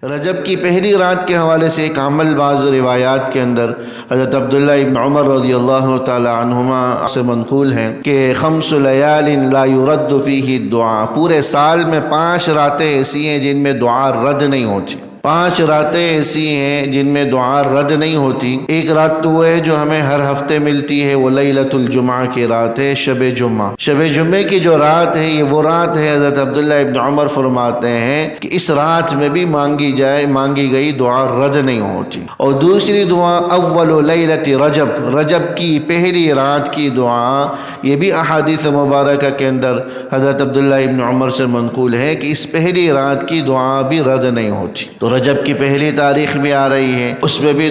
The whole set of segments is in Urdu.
رجب کی پہلی رات کے حوالے سے ایک عمل بعض روایات کے اندر حضرت عبداللہ ابن عمر رضی اللہ تعالی عنہما سے منقول ہیں کہ 5 لیال لا يرد فیہ الدعاء، پورے سال میں 5 راتیں ایسی ہیں جن میں دعا رد نہیں ہوتی. 5 راتیں ایسی ہیں جن میں دعا رد نہیں ہوتی. ایک رات تو وہ ہے جو ہمیں ہر ہفتے ملتی ہے، وہ لیلۃ الجمعہ کی رات ہے، شب جمعہ. شب جمعے کی جو رات ہے یہ وہ رات ہے حضرت عبداللہ ابن عمر فرماتے ہیں کہ اس رات میں بھی مانگی گئی دعا رد نہیں ہوتی. اور دوسری دعا اول لیلۃ رجب، رجب کی پہلی رات کی دعا، یہ بھی احادیث مبارکہ کے اندر حضرت عبداللہ ابن عمر سے منقول ہے کہ اس پہلی رات کی دعا بھی رد نہیں ہوتی. تو رجب کی پہلی تاریخ بھی آ رہی ہے، اس میں بھی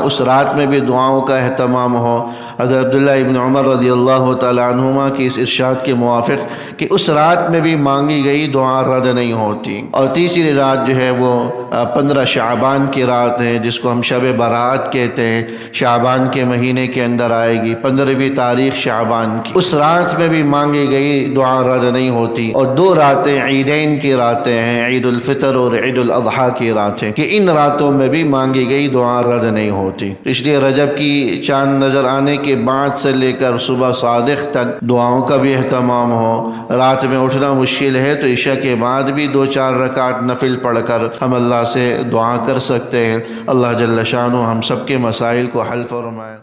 اس رات میں بھی دعاؤں کا اہتمام ہو. حضرت عبداللہ ابن عمر رضی اللہ تعالی عنہما کی اس ارشاد کے موافق کہ اس رات میں بھی مانگی گئی دعا رد نہیں ہوتی. اور تیسری رات جو ہے وہ 15 شعبان کی رات ہے، جس کو ہم شب برات کہتے ہیں. شعبان کے مہینے کے اندر آئے گی، 15ویں تاریخ شعبان کی. اس رات میں بھی مانگی گئی دعا رد نہیں ہوتی. اور 2 راتیں عیدین کی راتیں ہیں، عید الفطر اور عید الاضحیٰ کی راتیں، کہ ان راتوں میں بھی مانگی گئی دعا رد نہیں ہوتی. اس لیے رجب کی چاند نظر آنے کے بعد سے لے کر صبح صادق تک دعاؤں کا بھی اہتمام ہو. رات میں اٹھنا مشکل ہے تو عشاء کے بعد بھی 2-4 رکعت نفل پڑھ کر ہم اللہ سے دعا کر سکتے ہیں. اللہ جل شانہ ہم سب کے مسائل کو حل فرمائے.